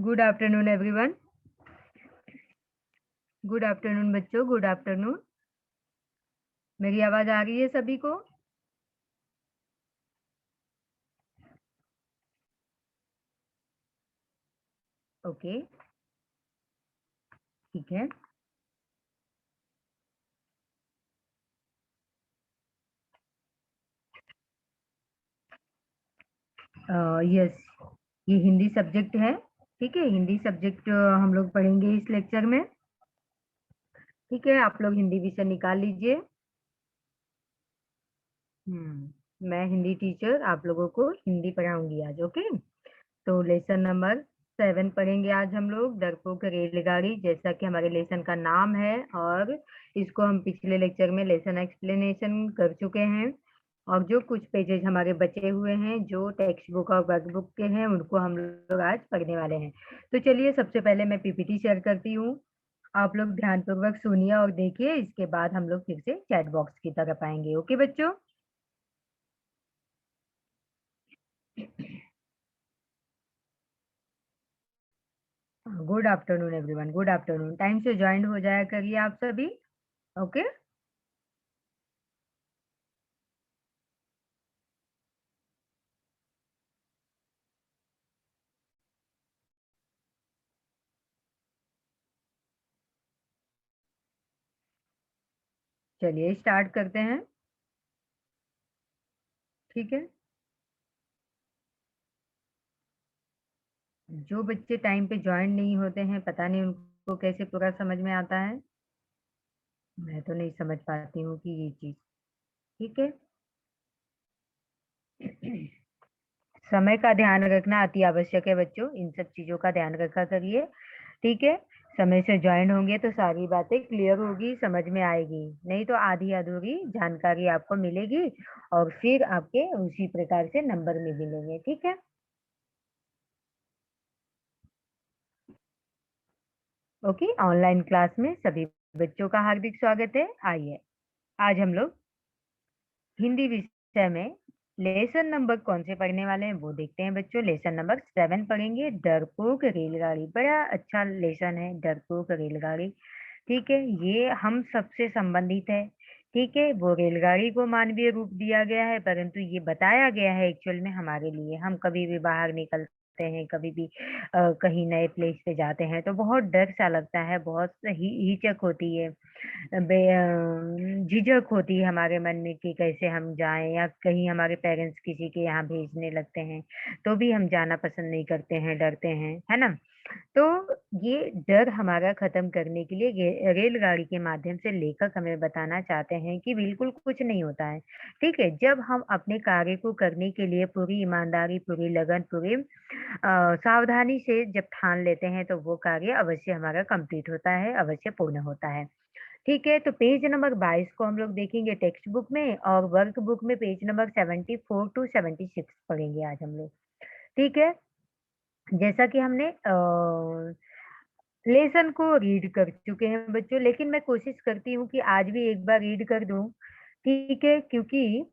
Good afternoon everyone. Good afternoon बच्चों, good afternoon. मेरी आवाज आ रही है सभी को? ओके, ठीक है। यस, ये हिंदी सब्जेक्ट है। ठीक है, हिंदी सब्जेक्ट हम लोग पढ़ेंगे इस लेक्चर में। ठीक है, आप लोग हिंदी विषय निकाल लीजिए। मैं हिंदी टीचर आप लोगों को हिंदी पढ़ाऊंगी आज। ओके, तो लेसन नंबर 7 पढ़ेंगे आज हम लोग, डरपोक रेलगाड़ी, जैसा कि हमारे लेसन का नाम है। और इसको हम पिछले लेक्चर में लेसन एक्सप्लेनेशन कर चुके हैं। और जो कुछ पेजेस हमारे बचे हुए हैं जो टेक्स्ट बुक और वर्कबुक के हैं, उनको हम लोग आज पढ़ने वाले हैं। तो चलिए, सबसे पहले मैं पीपीटी शेयर करती हूँ। आप लोग ध्यानपूर्वक सुनिए और देखिए, इसके बाद हम लोग फिर से चैट बॉक्स की तरफ आएंगे। ओके बच्चों? Good afternoon everyone, good afternoon. Time से ज्वाइन हो जाया करिए आप सभी। ओके, चलिए स्टार्ट करते हैं। ठीक है, जो बच्चे टाइम पे ज्वाइन नहीं होते हैं, पता नहीं उनको कैसे पूरा समझ में आता है। मैं तो नहीं समझ पाती हूँ कि ये चीज। ठीक है। समय का ध्यान रखना अति आवश्यक है बच्चों, इन सब चीजों का ध्यान रखा करिए। ठीक है, समय से ज्वाइन होंगे तो सारी बातें क्लियर होगी, समझ में आएगी। नहीं तो आधी अधूरी जानकारी आपको मिलेगी और फिर आपके उसी प्रकार से नंबर भी मिलेंगे। ठीक है। ओके, ऑनलाइन क्लास में सभी बच्चों का हार्दिक स्वागत है। आइए, आज हम लोग हिंदी विषय में लेसन नंबर कौन से पढ़ने वाले हैं वो देखते हैं बच्चों। लेसन नंबर 7 पढ़ेंगे, डरपोक रेलगाड़ी। बड़ा अच्छा लेसन है डरपोक रेलगाड़ी। ठीक है, ये हम सबसे संबंधित है। ठीक है, वो रेलगाड़ी को मानवीय रूप दिया गया है, परंतु ये बताया गया है एक्चुअल में हमारे लिए। हम कभी भी बाहर निकलते हैं, कभी भी कहीं नए प्लेस पे जाते हैं तो बहुत डर सा लगता है, बहुत हिचक होती है, झिझक होती है हमारे मन में कि कैसे हम जाएं, या कहीं हमारे पेरेंट्स किसी के यहाँ भेजने लगते हैं तो भी हम जाना पसंद नहीं करते हैं, डरते हैं, है ना। तो ये डर हमारा खत्म करने के लिए रेलगाड़ी के माध्यम से लेखक हमें बताना चाहते हैं कि बिल्कुल कुछ नहीं होता है। ठीक है, जब हम अपने कार्य को करने के लिए पूरी ईमानदारी, पूरी लगन, पूरी सावधानी से जब ठान लेते हैं तो वो कार्य अवश्य हमारा कंप्लीट होता है, अवश्य पूर्ण होता है। ठीक है, तो पेज नंबर 22 को हम लोग देखेंगे टेक्स्ट बुक में, और वर्क बुक में पेज नंबर 74 टू 76 पढ़ेंगे आज हम लोग। ठीक है, जैसा कि हमने लेसन को रीड कर चुके हैं बच्चों, लेकिन मैं कोशिश करती हूँ कि आज भी एक बार रीड कर दूं। ठीक है, क्योंकि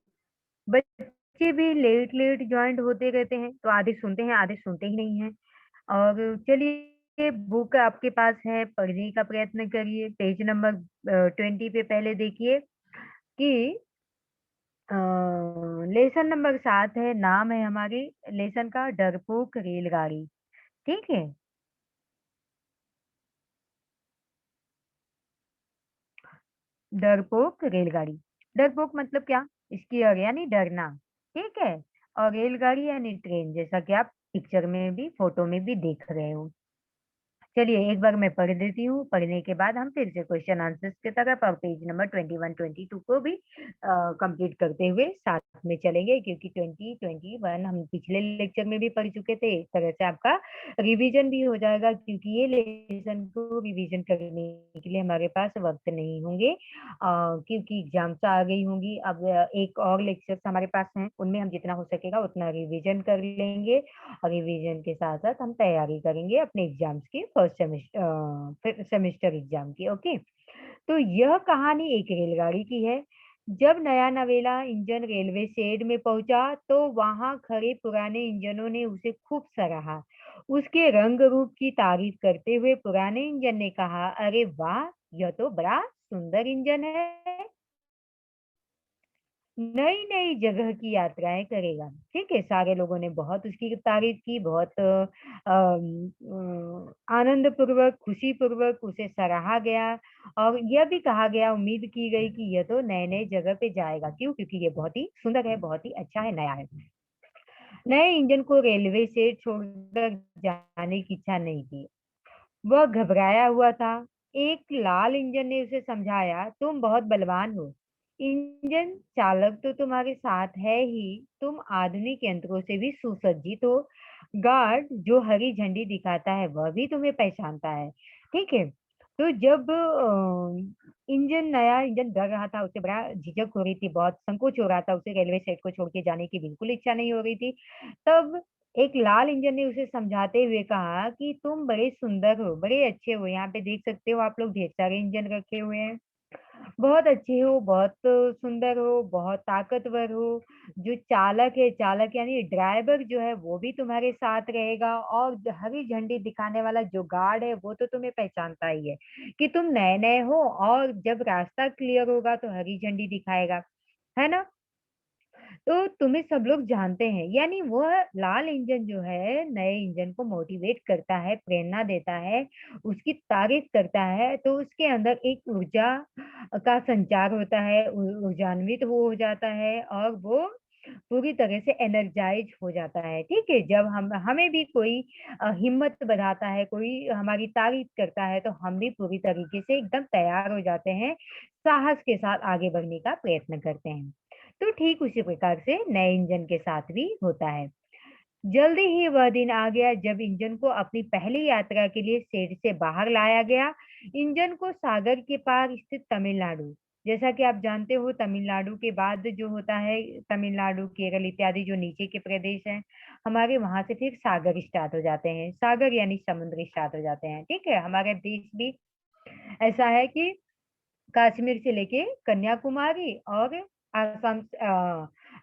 बच्चे भी लेट लेट ज्वाइंट होते रहते हैं, तो आधे सुनते हैं, आधे सुनते ही नहीं हैं। और चलिए, बुक आपके पास है, पढ़ने का प्रयत्न करिए। पेज नंबर 20 पे पहले देखिए कि लेसन नंबर 7 है, नाम है हमारी लेसन का डरपोक रेलगाड़ी। ठीक है, डरपोक रेलगाड़ी। डरपोक मतलब क्या? इसकी और यानी डरना। ठीक है, और रेलगाड़ी यानी ट्रेन, जैसा कि आप पिक्चर में भी, फोटो में भी देख रहे हो। चलिए एक बार मैं पढ़ देती हूँ, पढ़ने के बाद हम फिर से क्वेश्चन आंसर्स की तरफ और पेज नंबर 21-22 को भी कंप्लीट करते हुए साथ में चलेंगे, क्योंकि 20-21 हम पिछले लेक्चर में भी पढ़ चुके थे। इस तरह से आपका रिवीजन भी हो जाएगा, क्योंकि ये लेसन को रिवीजन करने के लिए हमारे पास वक्त नहीं होंगे, क्योंकि एग्जाम्स आ गई होंगी। अब एक और लेक्चर्स हमारे पास हैं, उनमें हम जितना हो सकेगा उतना रिवीजन कर लेंगे, और रिवीजन के साथ साथ हम तैयारी करेंगे अपने एग्जाम्स की, फर्स्ट सेमेस्टर सेमेस्टर एग्जाम की। ओके, तो यह कहानी एक रेलगाड़ी की है। जब नया नवेला इंजन रेलवे शेड में पहुंचा तो वहां खड़े पुराने इंजनों ने उसे खूब सराहा। उसके रंग रूप की तारीफ करते हुए पुराने इंजन ने कहा, अरे वाह, यह तो बड़ा सुंदर इंजन है, नई नई जगह की यात्राएं करेगा। ठीक है, सारे लोगों ने बहुत उसकी तारीफ की, बहुत आनंद पूर्वक, खुशी पूर्वक उसे सराहा गया और यह भी कहा गया, उम्मीद की गई कि यह तो नए नए जगह पे जाएगा। क्यों? क्योंकि ये बहुत ही सुंदर है, बहुत ही अच्छा है, नया है। नए इंजन को रेलवे से छोड़कर जाने की इच्छा नहीं थी। वह घबराया हुआ था। एक लाल इंजन ने उसे समझाया, तुम बहुत बलवान हो। इंजन चालक तो तुम्हारे साथ है ही, तुम आधुनिक यंत्रों से भी सुसज्जित हो। गार्ड जो हरी झंडी दिखाता है वह भी तुम्हें पहचानता है। ठीक है। तो जब नया इंजन डर रहा था, उसे बड़ा झिझक हो रही थी, बहुत संकोच हो रहा था, उसे रेलवे सेट को छोड़ के जाने की बिल्कुल इच्छा नहीं हो रही थी। तब एक लाल इंजन ने उसे समझाते हुए कहा कि तुम बड़े सुंदर हो, बड़े अच्छे हो। यहाँ पे देख सकते हो आप लोग, ढेर सारे इंजन रखे हुए हैं। बहुत अच्छे हो, बहुत सुंदर हो, बहुत ताकतवर हो। जो चालक है, चालक यानी ड्राइवर जो है वो भी तुम्हारे साथ रहेगा, और हरी झंडी दिखाने वाला जो गार्ड है वो तो तुम्हें पहचानता ही है कि तुम नए नए हो, और जब रास्ता क्लियर होगा तो हरी झंडी दिखाएगा, है ना? तो तुम्हें सब लोग जानते हैं, यानी वह लाल इंजन जो है नए इंजन को मोटिवेट करता है, प्रेरणा देता है, उसकी तारीफ करता है, तो उसके अंदर एक ऊर्जा का संचार होता है, ऊर्जान्वित वो हो जाता है और वो पूरी तरह से एनर्जाइज हो जाता है। ठीक है, जब हम हमें भी कोई हिम्मत बढ़ाता है, कोई हमारी तारीफ करता है, तो हम भी पूरी तरीके से एकदम तैयार हो जाते हैं, साहस के साथ आगे बढ़ने का प्रयत्न करते हैं। तो ठीक उसी प्रकार से नए इंजन के साथ भी होता है। जल्दी ही वह दिन आ गया जब इंजन को अपनी पहली यात्रा के लिए शेड से बाहर लाया गया। इंजन को सागर के पार स्थित तमिलनाडु, जैसा कि आप जानते हो, तमिलनाडु के बाद जो होता है, तमिलनाडु, केरल इत्यादि जो नीचे के प्रदेश हैं, हमारे वहां से फिर सागर स्टार्ट हो जाते हैं। सागर यानी समुद्र स्टार्ट हो जाते हैं। ठीक है, हमारे देश भी ऐसा है कि कश्मीर से लेके कन्याकुमारी और आसाम,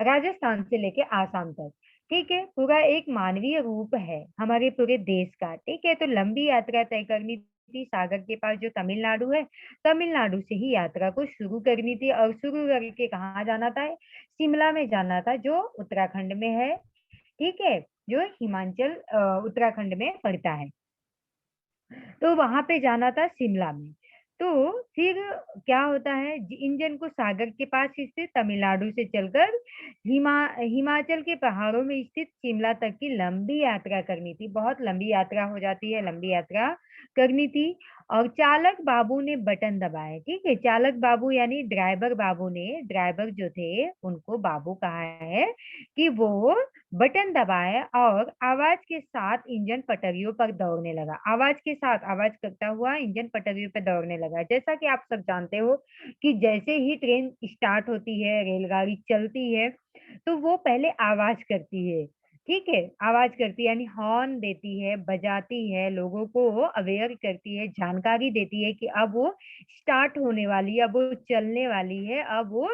राजस्थान से लेके आसाम तक। ठीक है, पूरा एक मानवीय रूप है हमारे पूरे देश का। ठीक है, तो लंबी यात्रा तय करनी थी सागर के पास जो तमिलनाडु है, तमिलनाडु से ही यात्रा को शुरू करनी थी, और शुरू करके कहाँ जाना था? शिमला में जाना था, जो उत्तराखंड में है। ठीक है, जो हिमाचल उत्तराखंड में पड़ता है। तो वहां पे जाना था शिमला में। तो फिर क्या होता है, इंजन को सागर के पास स्थित तमिलनाडु से चलकर हिमाचल के पहाड़ों में स्थित शिमला तक की लंबी यात्रा करनी थी। बहुत लंबी यात्रा हो जाती है, लंबी यात्रा करनी थी। और चालक बाबू ने बटन दबाए। ठीक है, चालक बाबू यानी ड्राइवर बाबू ने, ड्राइवर जो थे उनको बाबू कहा है, कि वो बटन दबाए और आवाज के साथ इंजन पटरियों पर दौड़ने लगा। आवाज के साथ, आवाज करता हुआ इंजन पटरियों पर दौड़ने लगा। जैसा कि आप सब जानते हो कि जैसे ही ट्रेन स्टार्ट होती है, रेलगाड़ी चलती है, तो वो पहले आवाज करती है। ठीक है, आवाज करती है यानी हॉर्न देती है, बजाती है, लोगों को अवेयर करती है, जानकारी देती है कि अब वो स्टार्ट होने वाली है, अब वो चलने वाली है, अब वो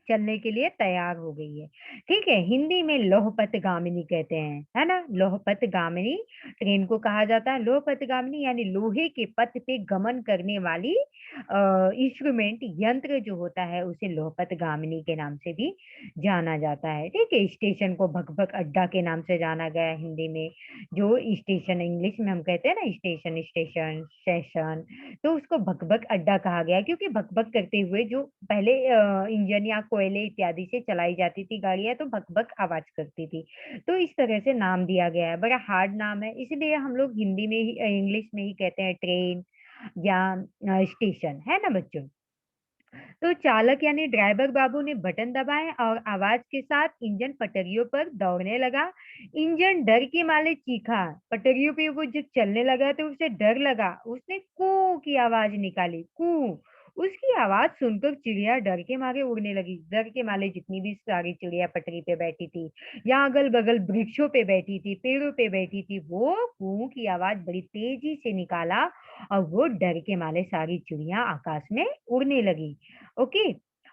चलने के लिए तैयार हो गई है। ठीक है, हिंदी में लोहपथ गामिनी कहते हैं, है ना? लोहपथ गामिनी ट्रेन को कहा जाता है। लोहपथ गामिनी यानी लोहे के पथ पे गमन करने वाली इंस्ट्रूमेंट, यंत्र जो होता है, उसे लोहपथ गामिनी के नाम से भी जाना जाता है। ठीक है, स्टेशन को भगभग अड्डा के नाम से जाना गया है हिंदी में। जो स्टेशन इंग्लिश में हम कहते हैं ना, स्टेशन, स्टेशन, स्टेशन, तो उसको भगभग अड्डा कहा गया है, क्योंकि भगभग करते हुए जो पहले इंजन या कोयले इत्यादि से चलाई जाती थी गाड़ियां, तो भगभग आवाज करती थी। तो इस तरह से नाम दिया गया है, बड़ा हार्ड नाम है, इसलिए हम लोग हिंदी में ही, इंग्लिश में ही कहते हैं ट्रेन या स्टेशन, है ना बच्चों? तो चालक यानी ड्राइवर बाबू ने बटन दबाए और आवाज के साथ इंजन पटरियों पर दौड़ने लगा। इंजन डर के मारे चीखा। पटरियों पे वो जब चलने लगा तो उसे डर लगा। उसने कू की आवाज निकाली, कू। उसकी आवाज सुनकर चिड़िया डर के मारे उड़ने लगी। डर के मारे जितनी भी सारी चिड़िया पटरी पे बैठी थी या अगल बगल वृक्षों पे बैठी थी, पेड़ों पे बैठी थी, वो कू की आवाज बड़ी तेजी से निकाला, और वो डर के मारे सारी चिड़िया आकाश में उड़ने लगी। ओके।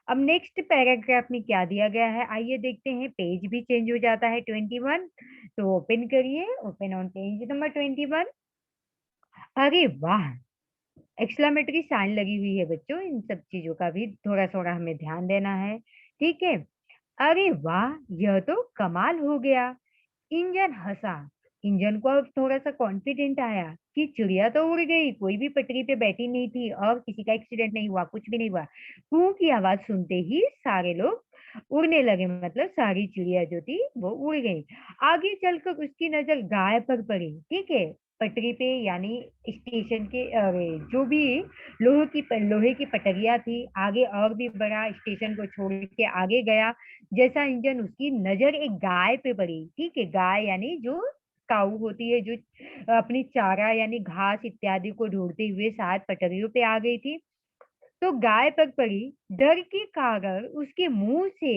अब नेक्स्ट पैराग्राफ में क्या दिया गया है, आइए देखते हैं। पेज भी चेंज हो जाता है 21। तो ओपन करिए, ओपन ऑन पेज नंबर 21। अरे वाह! एक्सक्लेमेटरी साइन लगी हुई है बच्चों, इन सब चीज़ों का भी थोड़ा-थोड़ा हमें ध्यान देना है, ठीक है? अरे वाह! यह तो कमाल हो गया। इंजन हँसा। इंजन को अब थोड़ा-सा कॉन्फिडेंट आया कि चिड़िया तो उड़ गई, कोई भी पटरी पे बैठी नहीं थी और किसी का एक्सीडेंट नहीं हुआ, कुछ भी नहीं हुआ। कू की आवाज़ सुनते ही सारे लोग उड़ने लगे, मतलब सारी चिड़िया जो थी वो उड़ गई। आगे चलकर उसकी नज़र गाय पर पड़ी, ठीक है? पटरी पे यानी स्टेशन के जो भी लोहे की पटरियाँ थी, आगे और भी बड़ा स्टेशन को छोड़ के आगे गया। जैसा इंजन उसकी नज़र एक गाय पे पड़ी, ठीक है? गाय यानी जो काऊ होती है, जो अपनी चारा यानी घास इत्यादि को ढूँढते हुए शायद पटरियों पे आ गई थी। तो गाय पर पड़ी, डर के कारण उसके मुँह से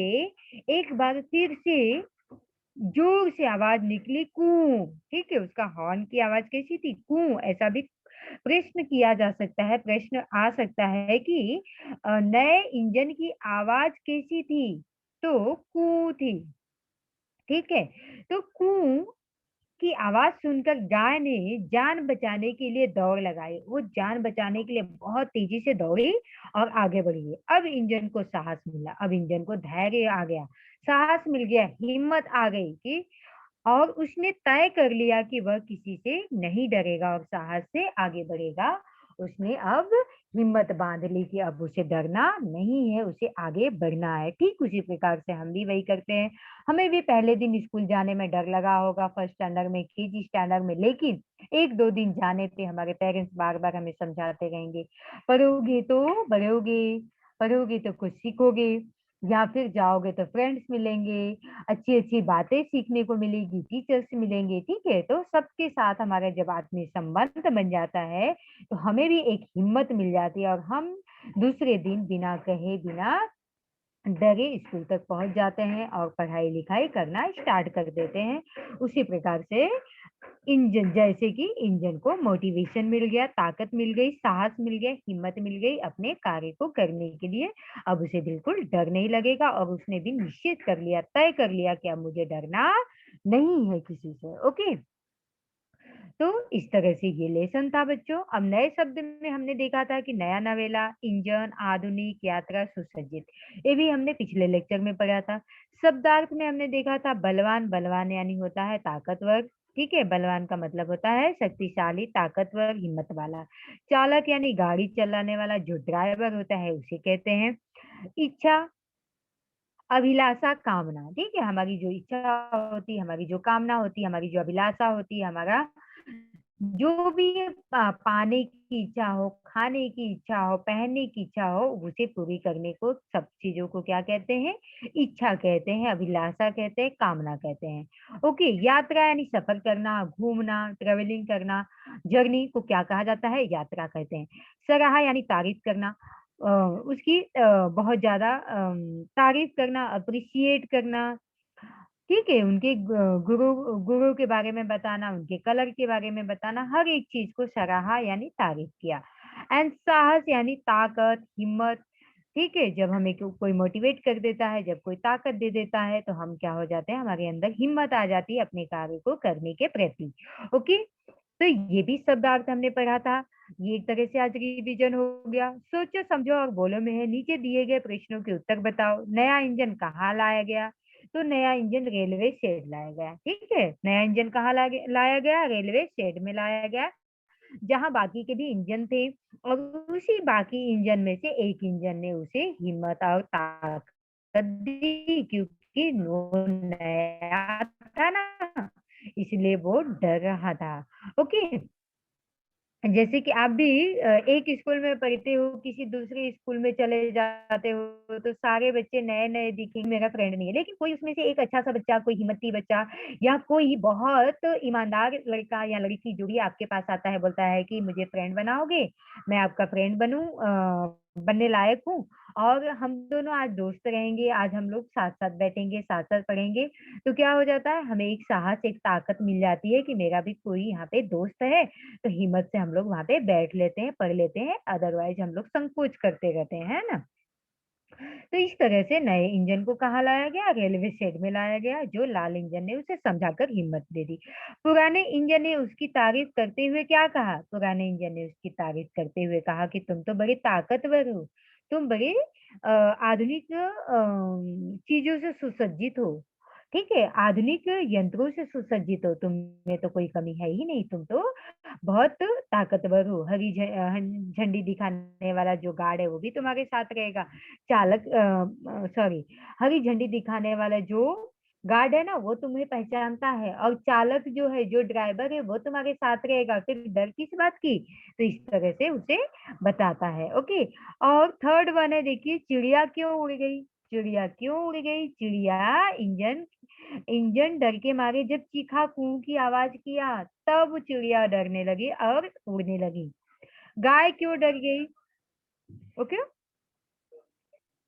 एक बार फिर से जोर से आवाज़ निकली, कूँ, ठीक है? उसका हॉर्न की आवाज़ कैसी थी? कूँ, ऐसा भी प्रश्न किया जा सकता है, प्रश्न आ सकता है कि नए इंजन की आवाज़ कैसी थी? तो कूँ थी, ठीक है? तो कूँ की आवाज़ सुनकर गाय ने जान बचाने के लिए दौड़ लगाई। वो जान बचाने के लिए बहुत तेज़ी से दौड़ी और आगे बढ़ी। अब इंजन को साहस मिला, अब इंजन को धैर्य आ गया, साहस मिल गया, हिम्मत आ गई कि और उसने तय कर लिया कि वह किसी से नहीं डरेगा और साहस से आगे बढ़ेगा। उसने अब हिम्मत बाँध ली कि अब उसे डरना नहीं है, उसे आगे बढ़ना है। ठीक उसी प्रकार से हम भी वही करते हैं। हमें भी पहले दिन स्कूल जाने में डर लगा होगा, फर्स्ट स्टैंडर्ड में, केजी स्टैंडर्ड में, लेकिन 1-2 दिन जाने पे हमारे पेरेंट्स बार-बार हमें समझाते रहेंगे, "पढ़ोगे तो बढ़ोगे, पढ़ोगे तो कुछ सीखोगे, या फिर जाओगे तो फ्रेंड्स मिलेंगे, अच्छी-अच्छी बातें सीखने को मिलेगी, टीचर्स मिलेंगे, ठीक है? तो सबके साथ हमारा जब आत्मीय संबंध बन जाता है, तो हमें भी एक हिम्मत मिल जाती है और हम दूसरे दिन बिना कहे, बिना डरे स्कूल तक पहुँच जाते हैं और पढ़ाई-लिखाई करना स्टार्ट कर देते हैं। उसी प्रकार से इंजन, जैसे कि इंजन को मोटिवेशन मिल गया, ताकत मिल गई, साहस मिल गया, हिम्मत मिल गई अपने कार्य को करने के लिए। अब उसे बिल्कुल डर नहीं लगेगा और उसने भी निश्चित कर लिया, तय कर लिया कि अब मुझे डरना नहीं है किसी से। ओके? तो इस तरह से ये लेसन था बच्चों। अब नए शब्द में हमने देखा था कि नया नवेला, इंजन, आधुनिक, यात्रा, सुसज्जित। ये भी हमने पिछले लेक्चर में पढ़ा था। शब्दार्थ में हमने देखा था बलवान, बलवान यानी होता है ताकतवर, ठीक है? बलवान का मतलब होता है शक्तिशाली, ताकतवर, हिम्मत वाला। चालक यानी गाड़ी चलाने वाला जो ड्राइवर होता है उसे कहते हैं। इच्छा, अभिलाषा, कामना, ठीक है? हमारी जो इच्छा होती है, हमारी जो कामना होती है, हमारी जो अभिलाषा होती है, हमारा जो भी पाने की इच्छा हो, खाने की इच्छा हो, पहनने की इच्छा हो, उसे पूरी करने को सब चीज़ों को क्या कहते हैं? इच्छा कहते हैं, अभिलाषा कहते हैं, कामना कहते हैं। ओके, यात्रा यानी सफ़र करना, घूमना, ट्रैवलिंग करना, जर्नी को क्या कहा जाता है? यात्रा कहते हैं। सराहा यानी तारीफ़ करना, उसकी बहुत ज़्यादा तारीफ़ करना, एप्रिशिएट करना, ठीक है? उनके गुरु गुरु के बारे में बताना, उनके कलर के बारे में बताना, हर एक चीज़ को सराहा यानी तारीफ़ किया। एंड साहस यानी ताकत, हिम्मत, ठीक है? जब हमें कोई मोटिवेट कर देता है, जब कोई ताकत दे देता है, तो हम क्या हो जाते हैं, हमारे अंदर हिम्मत आ जाती है अपने कार्य को करने के प्रति। ओके? तो ये भी शब्दार्थ हमने पढ़ा था। ये एक तरह से आज रिवीजन हो गया। सोचो, समझो और बोलो में है, नीचे दिए गए प्रश्नों के उत्तर बताओ। नया इंजन कहाँ लाया गया? तो नया इंजन रेलवे शेड लाया गया, ठीक है? नया इंजन कहाँ लाया गया? रेलवे शेड में लाया गया, जहाँ बाकी के भी इंजन थे और उसी बाकी इंजन में से एक इंजन ने उसे हिम्मत और ताकत दी, क्योंकि वो नया था ना, इसलिए वो डर रहा था। ओके? जैसे कि आप भी एक स्कूल में पढ़ते हो, किसी दूसरे स्कूल में चले जाते हो, तो सारे बच्चे नए-नए दिखेंगे, मेरा फ्रेंड नहीं है। लेकिन कोई उसमें से एक अच्छा-सा बच्चा, कोई हिम्मती बच्चा या कोई बहुत ईमानदार लड़का या लड़की जो भी आपके पास आता है, बोलता है कि मुझे फ्रेंड बनाओगे? मैं आपका फ्रेंड बनूँ, बनने लायक हूँ और हम दोनों आज दोस्त रहेंगे, आज हम लोग साथ-साथ बैठेंगे, साथ-साथ पढ़ेंगे। तो क्या हो जाता है, हमें एक साहस, एक ताकत मिल जाती है कि मेरा भी कोई यहाँ पे दोस्त है, तो हिम्मत से हम लोग वहाँ पे बैठ लेते हैं, पढ़ लेते हैं, अदरवाइज़ हम लोग संकोच करते रहते हैं, है ना? तो इस तरह से नए इंजन को कहाँ लाया गया? रेलवे शेड में लाया गया। जो लाल इंजन ने उसे समझाकर हिम्मत दे दी। पुराने इंजन ने उसकी तारीफ करते हुए क्या कहा? पुराने इंजन ने उसकी तारीफ करते हुए कहा कि तुम तो बड़े ताकतवर हो, तुम बड़े आधुनिक चीजों से सुसज्जित हो। ठीक है, आधुनिक यंत्रों से सुसज्जित हो, तुम में तो कोई कमी है ही नहीं, तुम तो बहुत ताकतवर हो। झंडी दिखाने वाला जो गार्ड है वो भी तुम्हारे साथ रहेगा। सॉरी, हरी झंडी दिखाने वाला जो गार्ड है ना वो तुम्हें पहचानता है, और चालक जो है, जो ड्राइवर है, वो तुम्हारे साथ रहेगा, फिर डर किस बात की? तो इस तरह से उसे बताता है। ओके। और थर्ड वन है, देखिए, चिड़िया क्यों उड़ गई? चिड़िया क्यों उड़ गई? चिड़िया इंजन इंजन डर के मारे जब चीखा, कू की आवाज किया, तब चिड़िया डरने लगी और उड़ने लगी। गाय क्यों डर गई? ओके।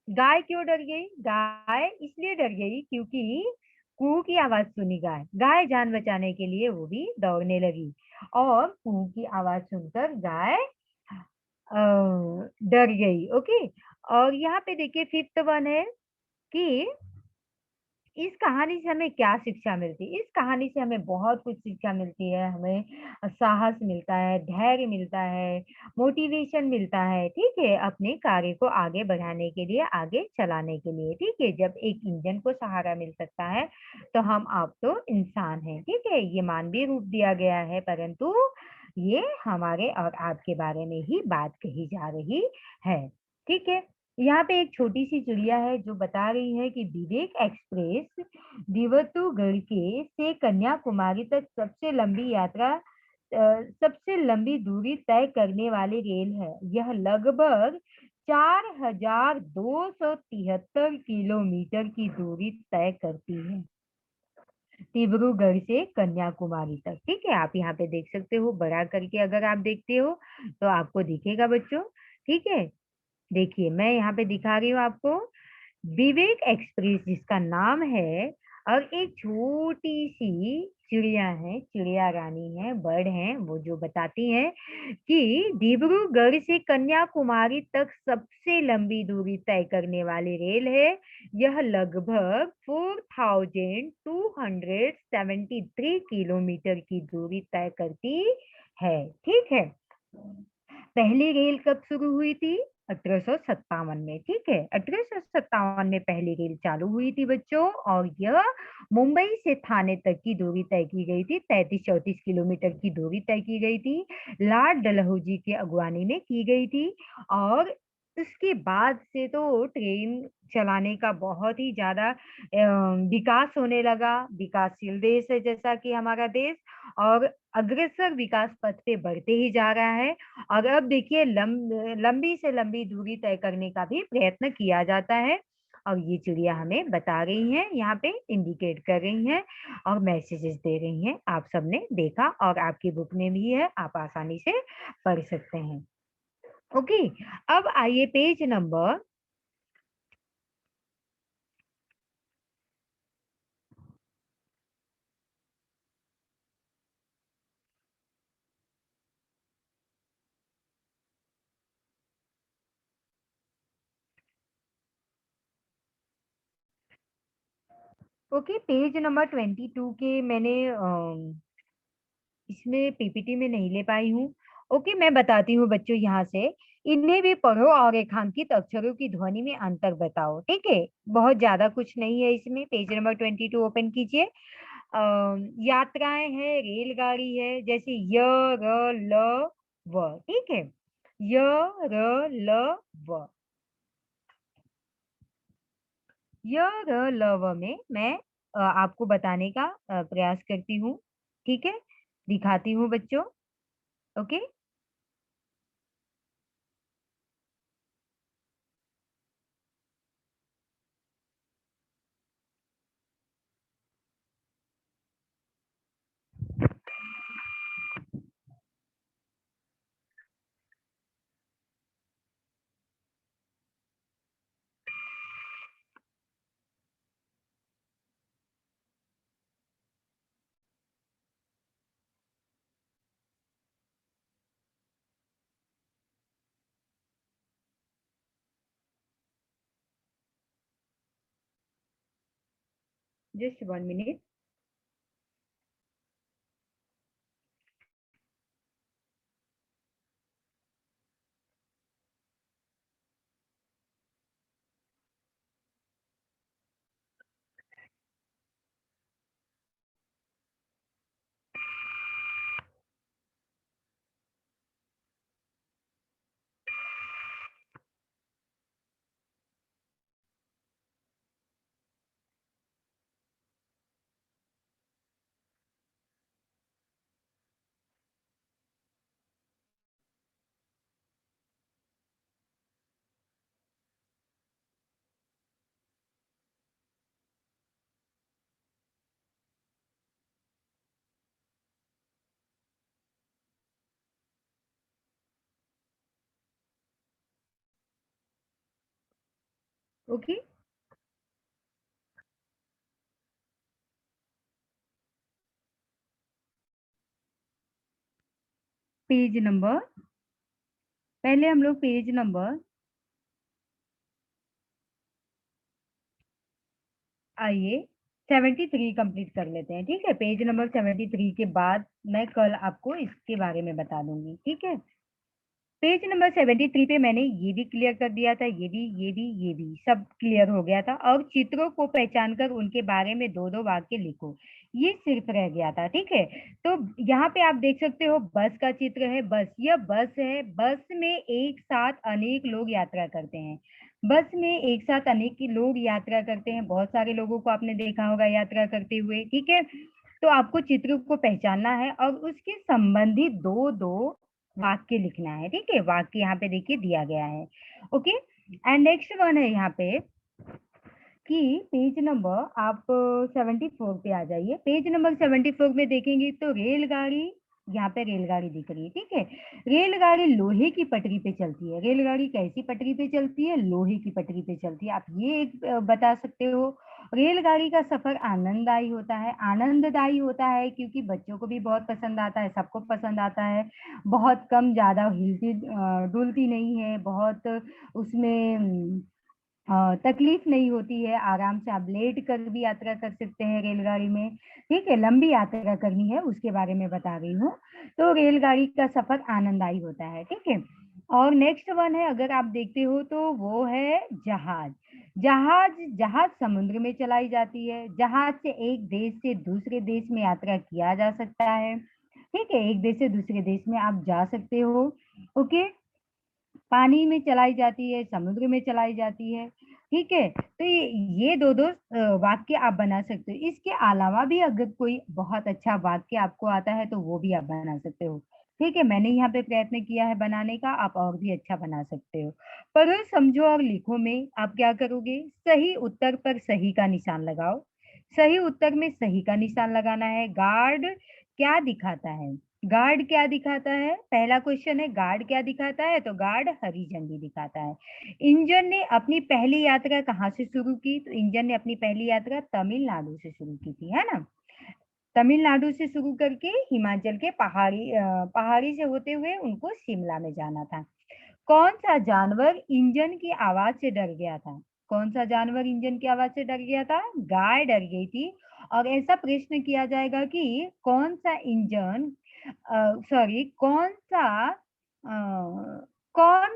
गाय क्यों डर गई? गाय इसलिए डर गई क्योंकि कू की आवाज सुनी। गाय गाय जान बचाने के लिए वो भी दौड़ने लगी, और कू की आवाज सुनकर गाय अ, डर गई। ओके। और यहाँ पे देखिए फिफ्थ वन है कि इस कहानी से हमें क्या शिक्षा मिलती है? इस कहानी से हमें बहुत कुछ शिक्षा मिलती है। हमें साहस मिलता है, धैर्य मिलता है, मोटिवेशन मिलता है। ठीक है, अपने कार्य को आगे बढ़ाने के लिए, आगे चलाने के लिए। ठीक है, जब एक इंजन को सहारा मिल सकता है तो हम आप तो इंसान हैं। ठीक है, ये मानवीय रूप दिया गया है, परंतु ये हमारे और आपके बारे में ही बात कही जा रही है। ठीक है। यहाँ पे एक छोटी सी चिड़िया है जो बता रही है कि विवेक एक्सप्रेस दिवतुगढ़ के से कन्याकुमारी तक सबसे लंबी दूरी तय करने वाली रेल है। यह लगभग 4273 किलोमीटर की दूरी तय करती है, डिब्रूगढ़ से कन्याकुमारी तक। ठीक है, आप यहाँ पे देख सकते हो, बड़ा करके अगर आप देखते हो तो आपको दिखेगा बच्चों। ठीक है, देखिए मैं यहाँ पे दिखा रही हूँ आपको, विवेक एक्सप्रेस जिसका नाम है, और एक छोटी सी चिड़िया है, चिड़िया रानी है, बर्ड है, वो जो बताती है कि डिब्रूगढ़ से कन्याकुमारी तक सबसे लंबी दूरी तय करने वाली रेल है। यह लगभग 4273 किलोमीटर की दूरी तय करती है। ठीक है, पहली रेल कब शुरू हुई थी? 1857 में। ठीक है, 1857 में पहली रेल चालू हुई थी बच्चों, और यह मुंबई से थाने तक की दूरी तय की गई थी। 33-34 किलोमीटर की दूरी तय की गई थी, लॉर्ड डलहौजी की अगुवानी में की गई थी। और उसके बाद से तो ट्रेन चलाने का बहुत ही ज्यादा विकास होने लगा। विकासशील देश है जैसा कि हमारा देश, और अग्रसर विकास पथ पे बढ़ते ही जा रहा है। और अब देखिए लंबी से लंबी दूरी तय करने का भी प्रयत्न किया जाता है। और ये चिड़िया हमें बता रही हैं, यहाँ पे इंडिकेट कर रही हैं और मैसेजेस दे रही हैं। आप सबने देखा और आपकी बुक में भी है, आप आसानी से पढ़ सकते हैं। ओके। अब आइए page number, okay, page number 22 के मैंने इसमें पीपीटी में नहीं ले पाई हूँ। ओके, मैं बताती हूँ बच्चों यहाँ से। इन्हें भी पढ़ो और रेखांकित अक्षरों की ध्वनि में अंतर बताओ। ठीक है, बहुत ज्यादा कुछ नहीं है इसमें। पेज नंबर 22 ओपन कीजिए। यात्राएं है, रेलगाड़ी है, जैसे य, र, ल, व। ठीक है, य, र, ल, व। य, र, ल, व में मैं आपको बताने का प्रयास करती हूँ। ठीक है, दिखाती हूँ बच्चों। Okay. Just 1 minute. Okay. Page number, पहले हम लोग पेज नंबर, आइए 73 कंप्लीट कर लेते हैं, ठीक है। पेज नंबर 73 के बाद मैं कल आपको इसके बारे में बता दूंगी, ठीक है। पेज नंबर 73 पे मैंने ये भी क्लियर कर दिया था, ये भी सब क्लियर हो गया था। और चित्रों को पहचान कर उनके बारे में दो दो वाक्य लिखो, ये सिर्फ रह गया था, ठीक है। तो यहाँ पे आप देख सकते हो बस का चित्र है। बस, यह बस है। बस में एक साथ अनेक लोग यात्रा करते हैं। बस में एक साथ अनेक लोग यात्रा करते हैं। बहुत सारे लोगों को आपने देखा होगा यात्रा करते हुए, ठीक है। तो आपको चित्र को पहचानना है और उसके संबंधित दो दो वाक्य लिखना है, ठीक है। वाक्य यहाँ पे देखिए दिया गया है। ओके। एंड नेक्स्ट वन है यहाँ पे कि पेज नंबर आप 74 पे आ जाइए। पेज नंबर 74 में देखेंगे तो रेलगाड़ी, यहाँ पे रेलगाड़ी दिख रही है, ठीक है। रेलगाड़ी लोहे की पटरी पे चलती है। रेलगाड़ी कैसी पटरी पे चलती है? लोहे की पटरी पे चलती है। आप ये एक बता सकते हो। रेलगाड़ी का सफर आनंददायी होता है। आनंददायी होता है क्योंकि बच्चों को भी बहुत पसंद आता है, सबको पसंद आता है। बहुत कम, ज्यादा हिलती डुलती नहीं है, बहुत उसमें तकलीफ नहीं होती है। आराम से आप लेट कर भी यात्रा कर सकते हैं रेलगाड़ी में, ठीक है। लंबी यात्रा करनी है उसके बारे में बता रही हूँ। तो रेलगाड़ी का सफर आनंददायी होता है, ठीक है। और नेक्स्ट वन है, अगर आप देखते हो तो वो है जहाज। जहाज, जहाज समुद्र में चलाई जाती है। जहाज से एक देश से दूसरे देश में यात्रा किया जा सकता है, ठीक है। एक देश से दूसरे देश में आप जा सकते हो। ओके। पानी में चलाई जाती है, समुद्र में चलाई जाती है, ठीक है। तो ये दो दो वाक्य आप बना सकते हो। इसके अलावा भी अगर कोई बहुत अच्छा वाक्य आपको आता है तो वो भी आप बना सकते हो, ठीक है। मैंने यहाँ पे प्रयत्न किया है बनाने का, आप और भी अच्छा बना सकते हो। पढ़ो, समझो और लिखो में आप क्या करोगे? सही उत्तर पर सही का निशान लगाओ। सही उत्तर में सही का निशान लगाना है। गार्ड क्या दिखाता है? गार्ड क्या दिखाता है? पहला क्वेश्चन है गार्ड क्या दिखाता है, तो गार्ड हरी झंडी दिखाता है। इंजन ने अपनी पहली यात्रा कहाँ से शुरू की? तो इंजन ने अपनी पहली यात्रा तमिलनाडु से शुरू की थी, है ना। तमिलनाडु से शुरू करके हिमाचल के पहाड़ी से होते हुए उनको शिमला में जाना था। कौन सा जानवर इंजन की आवाज से डर गया था? कौन सा जानवर इंजन की आवाज से डर गया था? गाय डर गई थी। और ऐसा प्रश्न किया जाएगा कि कौन सा इंजन, सॉरी, कौन सा कौन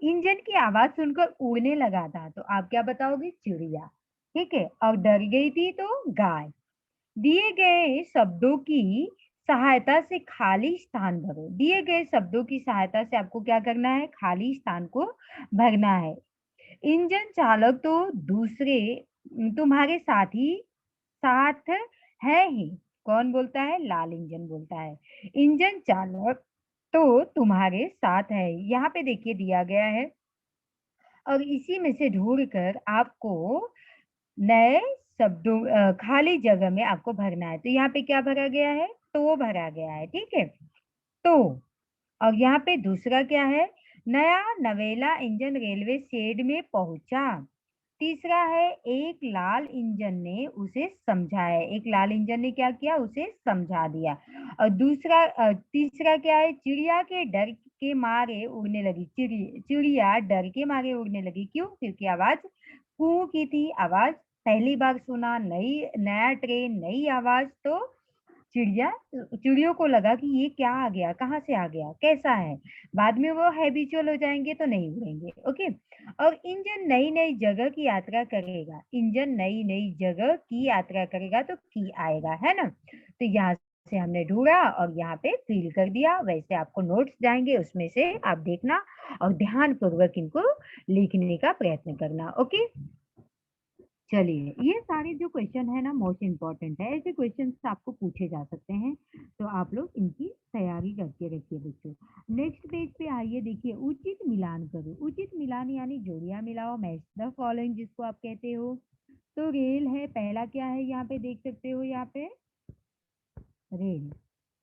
इंजन की आवाज सुनकर उड़ने लगा था? तो आप क्या बताओगे? चिड़िया, ठीक है। और डर गई थी तो गाय। दिए गए शब्दों की सहायता से खाली स्थान भरो। दिए गए शब्दों की सहायता से आपको क्या करना है? खाली स्थान को भरना है। इंजन चालक तो दूसरे तुम्हारे साथ है ही। कौन बोलता है? लाल इंजन बोलता है। इंजन चालक तो तुम्हारे साथ है। यहाँ पे देखिए दिया गया है और इसी में से ढूंढ कर आपको नए शब्दों, खाली जगह में आपको भरना है। तो यहाँ पे क्या भरा गया है? तो भरा गया है, ठीक है। तो और यहाँ पे दूसरा क्या है? नया नवेला इंजन रेलवे शेड में पहुंचा। तीसरा है एक लाल इंजन ने उसे समझाया। एक लाल इंजन ने क्या किया? उसे समझा दिया। और तीसरा क्या है? चिड़िया के डर के मारे उड़ने लगी। चिड़िया डर के मारे उड़ने लगी। क्यों? क्योंकि आवाज कू की थी, आवाज पहली बार सुना, नया ट्रेन, नई आवाज, तो चिड़ियों को लगा कि ये क्या आ गया, कहाँ से आ गया, कैसा है। बाद में वो हैबिचुअल हो जाएंगे तो नहीं उड़ेंगे। ओके। और इंजन नई नई जगह की यात्रा करेगा, इंजन नई नई जगह की यात्रा करेगा तो की आएगा, है ना। तो यहाँ से हमने ढूंढा और यहाँ पे फिल कर दिया। वैसे आपको नोट्स जाएंगे, उसमें से आप देखना और ध्यान पूर्वक इनको लिखने का प्रयत्न करना। ओके। चलिए, ये सारे जो क्वेश्चन है ना मोस्ट इम्पोर्टेंट है, ऐसे क्वेश्चन आपको पूछे जा सकते हैं, तो आप लोग इनकी तैयारी करके रखिए बच्चों। नेक्स्ट पेज पे आइए, देखिए उचित मिलान करो। उचित मिलान यानी जोड़ियां मिलाओ, मैच द फॉलोइंग जिसको आप कहते हो। तो रेल है, पहला क्या है यहाँ पे देख सकते हो, यहाँ पे रेल।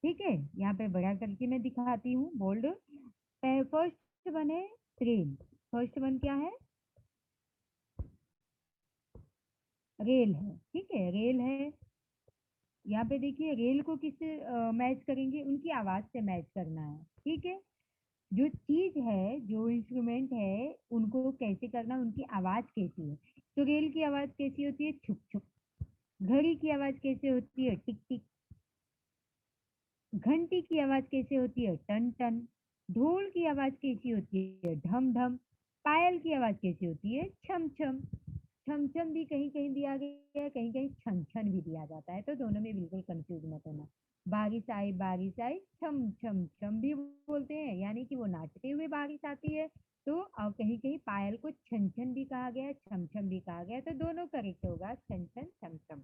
ठीक है, यहाँ पे बड़ा करके मैं दिखाती हूँ बोल्ड। फर्स्ट वन है ट्रेन, फर्स्ट वन क्या है, रेल है। ठीक है, रेल है। यहाँ पे देखिए रेल को किससे मैच करेंगे, उनकी आवाज से मैच करना है। ठीक है, जो चीज है, जो इंस्ट्रूमेंट है, उनको कैसे करना, उनकी आवाज कैसी है। तो रेल की आवाज कैसी होती है, छुक छुक। घड़ी की आवाज कैसे होती है, टिक टिक। घंटी की आवाज कैसे होती है, टन टन। ढोल की आवाज कैसी होती है, ढम ढम। पायल की आवाज कैसी होती है, छम छम। छम छम भी कहीं कहीं दिया गया है, कहीं कहीं छन छन भी दिया जाता है, तो दोनों में बिल्कुल कंफ्यूज मत होना। बारिश आई छम छम छम भी बोलते हैं, यानी कि वो नाचते हुए बारिश आती है। तो और कहीं कहीं पायल को छन छन भी कहा गया है, छम छम भी कहा गया है, तो दोनों करेक्ट होगा, छन छन छम छम।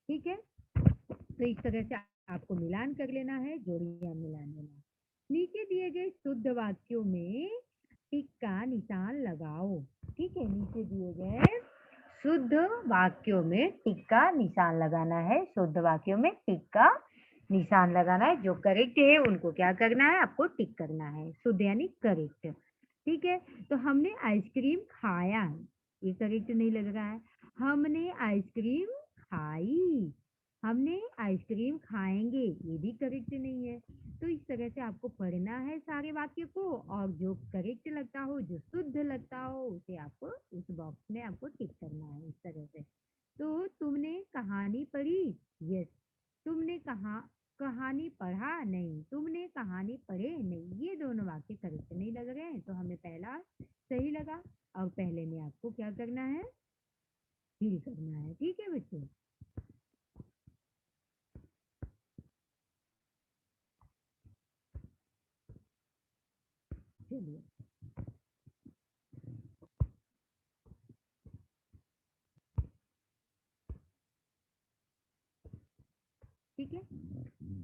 ठीक है, तो इस तरह से आपको मिलान कर लेना है, जोड़ियां मिलान लेना। नीचे दिए गए शुद्ध वाक्यों में टिक का निशान लगाओ। ठीक है, नीचे दिए गए शुद्ध वाक्यों में टिक का निशान लगाना है। शुद्ध वाक्यों में टिक का निशान लगाना है। जो करेक्ट है उनको क्या करना है, आपको टिक करना है। शुद्ध यानी करेक्ट। ठीक है, तो हमने आइसक्रीम खाया है, ये करेक्ट नहीं लग रहा है। हमने आइसक्रीम खाई, हमने आइसक्रीम खाएंगे, ये भी करेक्ट नहीं है। तो इस तरह से आपको पढ़ना है सारे वाक्य को, और जो करेक्ट लगता हो, जो शुद्ध लगता हो, उसे आपको उस बॉक्स में आपको टिक करना है इस तरह से। तो तुमने कहानी पढ़ी, यस। तुमने कहानी पढ़ा, नहीं। तुमने कहानी पढ़े, नहीं। ये दोनों वाक्य करेक्ट नहीं लग रहे हैं, तो हमें पहला सही लगा। और पहले में आपको क्या करना है, फिल करना है। ठीक है बच्चों, चलिए। ठीक है,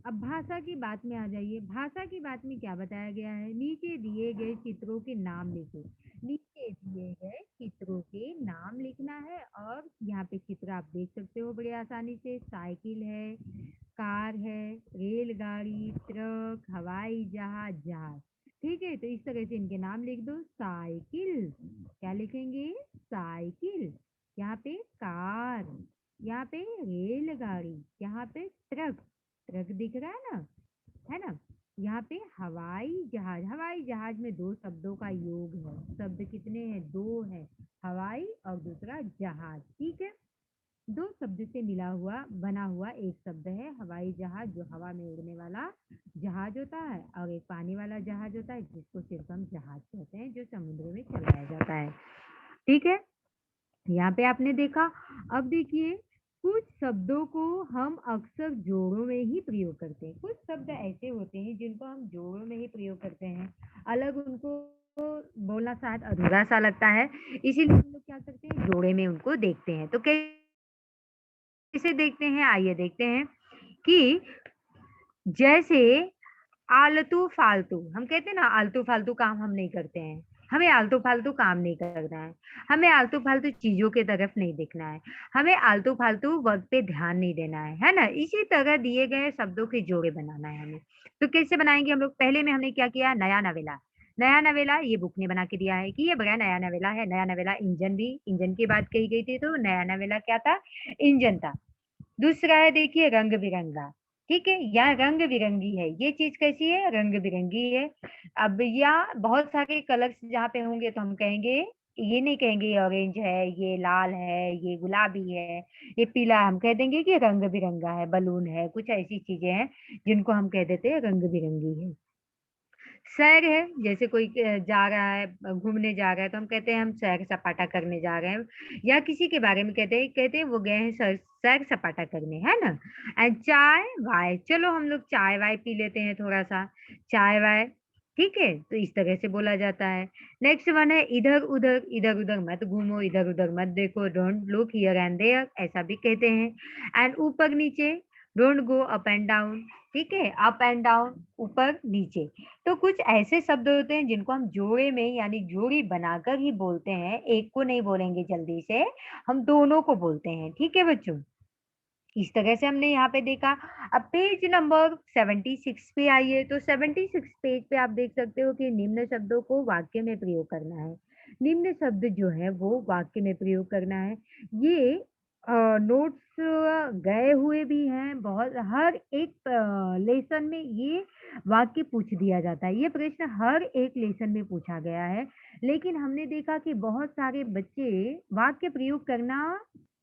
अब भाषा की बात में आ जाइए। भाषा की बात में क्या बताया गया है, नीचे दिए गए चित्रों के नाम लिखो। नीचे दिए गए चित्रों के नाम लिखना है, और यहाँ पे चित्र आप देख सकते हो बड़े आसानी से। साइकिल है, कार है, रेलगाड़ी, ट्रक, हवाई जहाज, जहाज। ठीक है, तो इस तरह से इनके नाम लिख दो। साइकिल, क्या लिखेंगे, साइकिल। यहाँ पे कार, यहाँ पे रेलगाड़ी, यहाँ पे ट्रक, ट्रक दिख रहा है ना, है ना। यहाँ पे हवाई जहाज, हवाई जहाज में दो शब्दों का योग है। शब्द कितने हैं, दो है, हवाई और दूसरा जहाज। ठीक है, दो शब्द से मिला हुआ बना हुआ एक शब्द है हवाई जहाज, जो हवा में उड़ने वाला जहाज होता है, और एक पानी वाला जहाज होता है, जिसको सिर्फ हम जहाज कहते हैं, जो समुद्र में चलाया जाता है। ठीक है, यहाँ पे आपने देखा। अब देखिए, कुछ शब्दों को हम अक्सर जोड़ों में ही प्रयोग करते हैं। कुछ शब्द ऐसे होते हैं जिनको हम जोड़ों में ही प्रयोग करते हैं, अलग उनको बोलना शायद अधूरा सा लगता है, इसीलिए हम लोग क्या करते हैं, जोड़े में उनको देखते हैं। तो कैसे देखते हैं, आइए देखते हैं कि जैसे आलतू फालतू, हम कहते हैं ना आलतू फालतू काम हम नहीं करते हैं। हमें आलतू फालतू काम नहीं करना है, हमें आलतू फालतू चीजों के तरफ नहीं देखना है, हमें आलतू फालतू वर्क पे ध्यान नहीं देना है ना। इसी तरह दिए गए शब्दों के जोड़े बनाना है हमें। तो कैसे बनाएंगे हम लोग, पहले में हमने क्या किया, नया नवेला। नया नवेला ये बुक ने बना के दिया है कि ये बड़ा नया नवेला है। नया नवेला, इंजन भी, इंजन की बात कही गई थी, तो नया नवेला क्या था, इंजन था। दूसरा है देखिए रंग बिरंगा। ठीक है, या रंग बिरंगी है, ये चीज कैसी है, रंग बिरंगी है। अब या बहुत सारे कलर्स जहाँ पे होंगे तो हम कहेंगे ये नहीं कहेंगे ये ऑरेंज है, ये लाल है, ये गुलाबी है, ये पीला है। हम कह देंगे कि रंग-बिरंगा है, बलून है, कुछ ऐसी चीज़ें हैं जिनको हम कह देते हैं रंग-बिरंगी है। सैर है, जैसे कोई जा रहा है घूमने जा रहा है तो हम कहते हैं हम सैर-सपाटा करने जा रहे हैं या किसी के बारे में कहते हैं वो गए हैं सैर-सपाटा करने, है ना? एंड चाय-वाय चलो हम लोग चाय-वाय पी लेते हैं थोड़ा-सा, चाय-वाय, ठीक है? तो इस तरह से बोला जाता है। नेक्स्ट वन है इधर-उधर, इधर-उधर मत घूमो, इधर-उधर मत देखो, don't look here and there ऐसा भी कहते हैं। एंड ऊपर-नीचे, don't go up and down, ठीक है? अप एंड डाउन, ऊपर-नीचे। तो कुछ ऐसे शब्द होते हैं जिनको हम जोड़े में यानी जोड़ी बनाकर ही बोलते हैं, एक को नहीं बोलेंगे जल्दी से, हम दोनों को बोलते हैं, ठीक है बच्चों? इस तरह से हमने यहाँ पे देखा। अब पेज नंबर 76 पे आइए, तो 76 पेज पे आप देख सकते हो कि निम्न शब्दों को वाक्य में प्रयोग करना है। निम्न शब्द जो है वो वाक्य में प्रयोग करना है। ये नोट्स गए हुए भी हैं बहुत हर एक लेसन में ये वाक्य पूछ दिया जाता है। ये प्रश्न हर एक लेसन में पूछा गया है, लेकिन हमने देखा कि बहुत सारे बच्चे वाक्य प्रयोग करना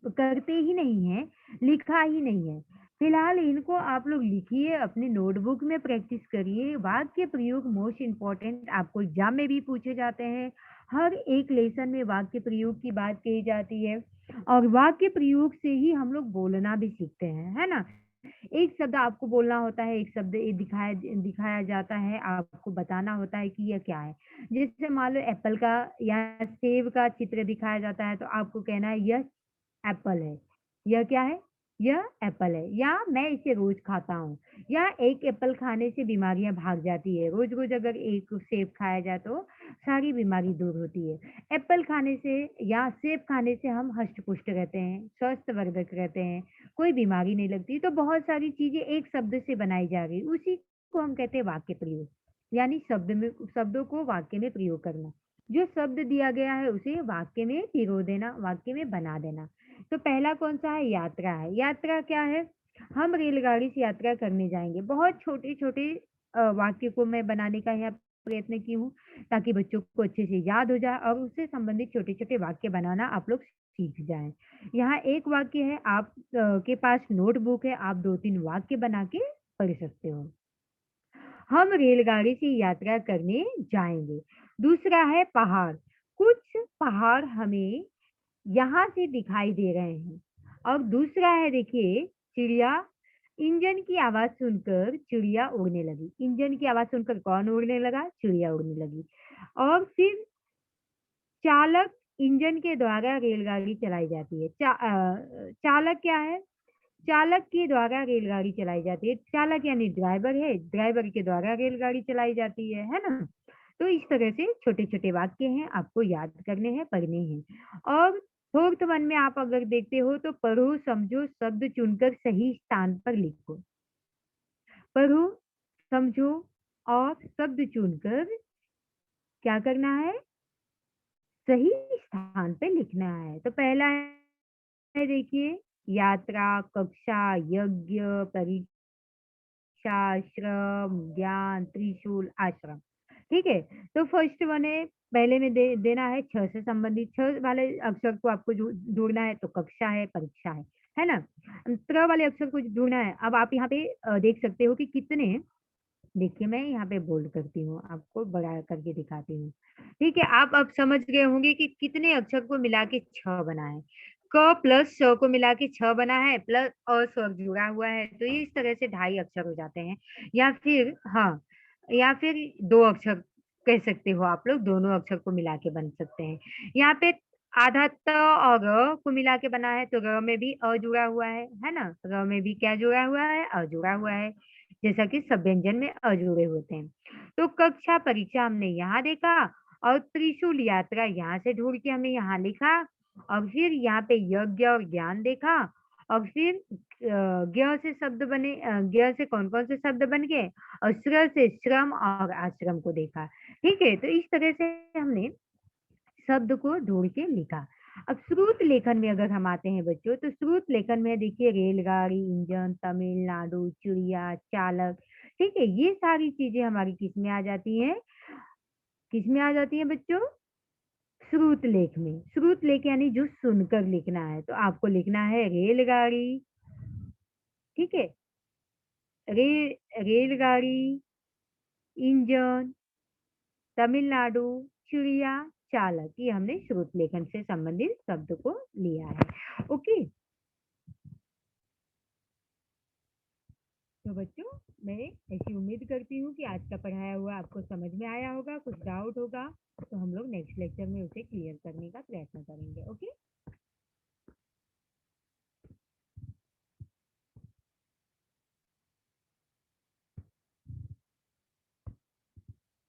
करते ही नहीं हैं, लिखा ही नहीं है। फिलहाल इनको आप लोग लिखिए, अपनी नोटबुक में प्रैक्टिस करिए। वाक्य प्रयोग मोस्ट इम्पोर्टेंट आपको एग्ज़ाम में भी पूछे जाते हैं। हर एक लेसन में वाक्य प्रयोग की बात कही जाती है और वाक्य प्रयोग से ही हम लोग बोलना भी सीखते हैं, है ना? एक शब्द आपको बोलना होता है, एक शब्द ये दिखाया दिखाया जाता है, आपको बताना होता है कि ये क्या है। जैसे मान लो एप्पल का या सेब का चित्र दिखाया जाता है, तो आपको कहना है यह एप्पल है। यह क्या है? यह एप्पल है या मैं इसे रोज़ खाता हूँ या एक एप्पल खाने से बीमारियाँ भाग जाती है। रोज़-रोज़ अगर एक सेब खाया जाए तो सारी बीमारी दूर होती है। एप्पल खाने से या सेब खाने से हम हष्ट-पुष्ट रहते हैं, स्वस्थवर्धक रहते हैं, कोई बीमारी नहीं लगती। तो बहुत सारी चीज़ें एक शब्द से बनाई जा रही, उसी को हम कहते हैं वाक्य प्रयोग। यानी शब्दों को वाक्य में प्रयोग करना। जो शब्द दिया गया है उसे वाक्य में पिरो देना, वाक्य में बना देना। तो पहला कौन-सा है? यात्रा है। यात्रा क्या है? हम रेलगाड़ी से यात्रा करने जाएँगे। बहुत छोटे-छोटे वाक्य को मैं बनाने का यहाँ प्रयत्न की हूँ, ताकि बच्चों को अच्छे से याद हो जाए और उससे संबंधित छोटे-छोटे वाक्य बनाना आप लोग सीख जाएँ। यहाँ एक वाक्य है, आप के पास नोटबुक है, आप 2-3 वाक्य बना के पढ़ सकते हो। हम रेलगाड़ी से यात्रा करने जाएँगे। दूसरा है पहाड़। कुछ पहाड़ हमें यहाँ से दिखाई दे रहे हैं। और दूसरा है देखिए चिड़िया, इंजन की आवाज़ सुनकर चिड़िया उड़ने लगी। इंजन की आवाज़ सुनकर कौन उड़ने लगा? चिड़िया उड़ने लगी। और फिर चालक इंजन के द्वारा रेलगाड़ी चलाई जाती है। चालक क्या है? चालक के द्वारा रेलगाड़ी चलाई जाती है। चालक यानी ड्राइवर है, ड्राइवर के द्वारा रेलगाड़ी चलाई जाती है ना? तो इस तरह से छोटे-छोटे वाक्य हैं, आपको याद करने हैं, पढ़ने हैं। और फोर्थ वन में आप अगर देखते हो तो पढ़ो, समझो, शब्द चुनकर सही स्थान पर लिखो। पढ़ो, समझो और शब्द चुनकर क्या करना है? सही स्थान पे लिखना है। तो पहला है देखिए यात्रा, कक्षा, यज्ञ, परीक्षा, श्रम, ज्ञान, त्रिशूल, आश्रम। ठीक है? तो फर्स्ट वन है पहले में दे देना है 6 से संबंधित 6 वाले अक्षर को आपको ढूँढना है तो कक्षा है ना? त्र वाले अक्षर को ढूँढना है। अब आप यहाँ पे देख सकते हो कि कितने देखिए, मैं यहाँ पे बोल्ड करती हूँ, आपको बड़ा करके दिखाती हूँ। ठीक है, आप अब समझ गए होंगे कि कितने अक्षर को मिला के 6 बना है। क प्लस श को मिला के 6 बना है, प्लस स्वर जुड़ा हुआ है, तो ये इस तरह से ढाई अक्षर हो जाते हैं। या फिर हाँ, या फिर 2 अक्षर कह सकते हो आप लोग, दोनों अक्षर को मिला के बन सकते हैं। यहाँ पे आधा त और र को मिला के बना है, तो र में भी अ जुड़ा हुआ है ना? र में भी क्या जुड़ा हुआ है? अ जुड़ा हुआ है। जैसा कि सब व्यंजन में अ जुड़े होते हैं। तो कक्षा, परीक्षा हमने यहाँ देखा और त्रिशूल यात्रा यहाँ से ढूँढ के हमने यहाँ लिखा और फिर यहाँ पे यज्ञ और ज्ञान देखा और फिर ज्ञ से शब्द बने ज्ञ से कौन-कौन से शब्द बन गए और श्र से श्रम और आश्रम को देखा। ठीक है? तो इस तरह से हमने शब्द को ढूँढ के लिखा। अब श्रुत लेखन में अगर हम आते हैं बच्चों, तो श्रुत लेखन में देखिए रेलगाड़ी, इंजन, तमिलनाडु, चिड़िया, चालक, ठीक है? ये सारी चीज़ें हमारी किस में आ जाती हैं? किस में आ जाती हैं बच्चों? श्रुत लेख में, श्रुत लेख यानी जो सुनकर लिखना है, तो आपको लिखना है रेलगाड़ी, ठीक है? रे रेलगाड़ी, इंजन, तमिलनाडु, चिड़िया, चालक, ये हमने श्रुत लेखन से संबंधित शब्द को लिया है। ओके, तो बच्चों मैं ऐसी उम्मीद करती हूँ कि आज का पढ़ाया हुआ आपको समझ में आया होगा। कुछ डाउट होगा तो हम लोग नेक्स्ट लेक्चर में उसे क्लियर करने का प्रयत्न करेंगे। ओके,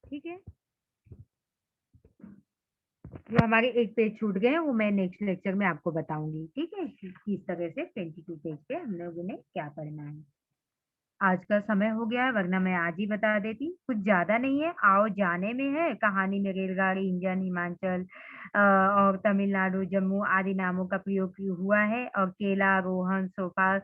ठीक है। जो हमारे एक पेज छूट गए हैं वो मैं नेक्स्ट लेक्चर में आपको बताऊंगी, ठीक है, कि किस तरह से 22 पेज पे हम लोगों ने क्या पढ़ना है। आज का समय हो गया है, वरना मैं आज ही बता देती। कुछ ज्यादा नहीं है, आओ जाने में है। कहानी में रेलगाड़ी, इंजन, हिमाचल और तमिलनाडु, जम्मू आदि नामों का प्रयोग हुआ है, और केला, Rohan, sofa.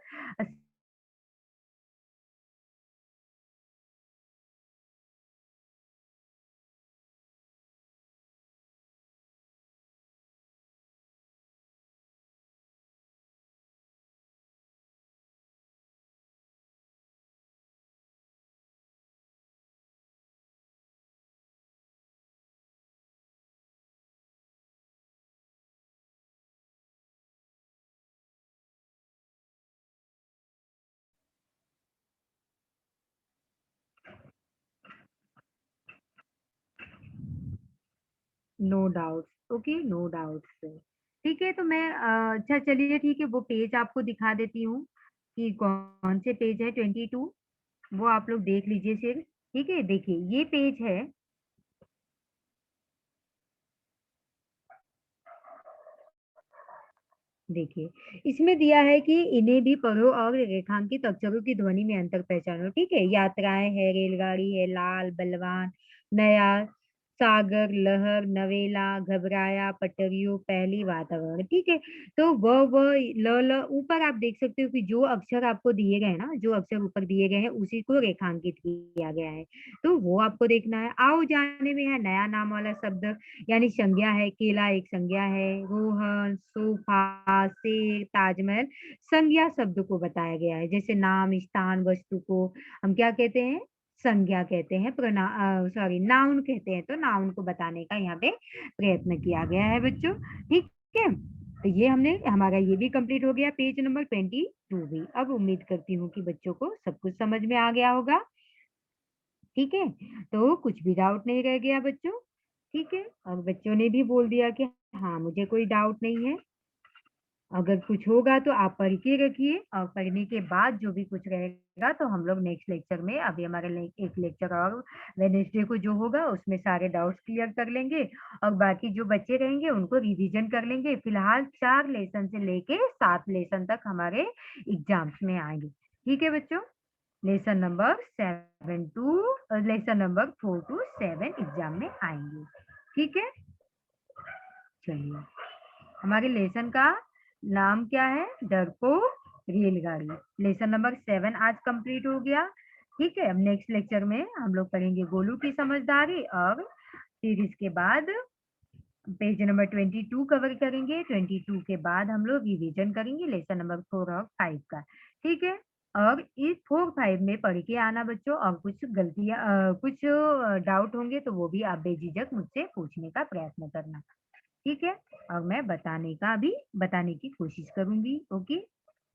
No doubts, okay, no doubts. ठीक है, तो मैं अच्छा चलिए, ठीक है, वो पेज आपको दिखा देती हूँ कि कौन से पेज है 22। वो आप लोग देख लीजिए सिर्फ। ठीक है, देखिए ये पेज है। देखिए, इसमें दिया है कि इन्हें भी पढ़ो और रेखांकित अक्षरों की ध्वनि में अंतर पहचानो। ठीक है, यात्राएं है, रेलगाड़ी है, लाल, बलवान, नया, सागर, लहर, नवेला, घबराया, पटरियों, पहली, वातावरण। ठीक है, तो व ल ल ऊपर आप देख सकते हो कि जो अक्षर आपको दिए गए हैं ना, जो अक्षर ऊपर दिए गए हैं उसी को रेखांकित किया गया है, तो वो आपको देखना है। आओ जाने में है नया नाम वाला शब्द, यानी संज्ञा है। केला एक संज्ञा है, रोहन, सोफा, शेर, ताजमहल संज्ञा शब्द को बताया गया है। जैसे नाम, स्थान, वस्तु को हम क्या कहते हैं? संज्ञा कहते हैं। सॉरी, नाउन कहते हैं। तो नाउन को बताने का यहाँ पे प्रयत्न किया गया है बच्चों। ठीक है, तो ये हमने हमारा ये भी कंप्लीट हो गया, पेज नंबर 22 भी। अब उम्मीद करती हूँ कि बच्चों को सब कुछ समझ में आ गया होगा। ठीक है, तो कुछ भी डाउट नहीं रह गया बच्चों। ठीक है, और बच्चों ने भी बोल दिया कि हाँ मुझे कोई डाउट नहीं है। अगर कुछ होगा तो आप पढ़ के रखिए, और पढ़ने के बाद जो भी कुछ रहेगा तो हम लोग नेक्स्ट लेक्चर में, अभी हमारे एक लेक्चर और वेडनेसडे को जो होगा उसमें सारे डाउट्स क्लियर कर लेंगे, और बाकी जो बच्चे रहेंगे उनको रिवीजन कर लेंगे। फिलहाल 4 लेसन से लेके 7 लेसन तक हमारे एग्जाम्स में आएंगे। ठीक है बच्चों, लेसन नंबर 4 टू 7 एग्जाम में आएंगे। ठीक है, चलिए, हमारे लेसन का नाम क्या है? डरपोक रेलगाड़ी। लेसन नंबर 7 आज कंप्लीट हो गया। ठीक है, अब नेक्स्ट लेक्चर में हम लोग पढ़ेंगे गोलू की समझदारी, और फिर इसके बाद पेज नंबर 22 कवर करेंगे। 22 के बाद हम लोग रिवीजन करेंगे लेसन नंबर 4 और 5 का। ठीक है, और इस 4-5 में पढ़ के आना बच्चों, और कुछ गलतियां कुछ डाउट होंगे तो वो भी आप बेझिझक मुझसे पूछने का प्रयत्न करना। ठीक है, और मैं बताने की कोशिश करूंगी। ओके,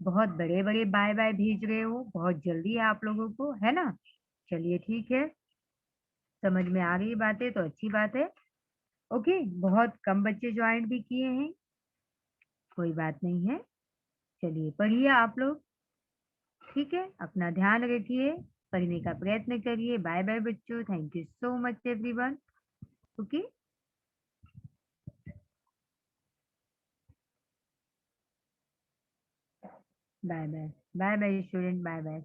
बहुत बड़े बड़े बाय बाय भेज रहे हो, बहुत जल्दी है आप लोगों को, है ना? चलिए ठीक है, समझ में आ रही बातें तो अच्छी बात है। ओके, बहुत कम बच्चे ज्वाइन भी किए हैं, कोई बात नहीं है। चलिए पढ़िए आप लोग। ठीक है, अपना ध्यान रखिए, पढ़ने का प्रयत्न करिए। बाय बाय बच्चों, thank you so much everyone. Okay, bye bye. Bye bye student, bye bye.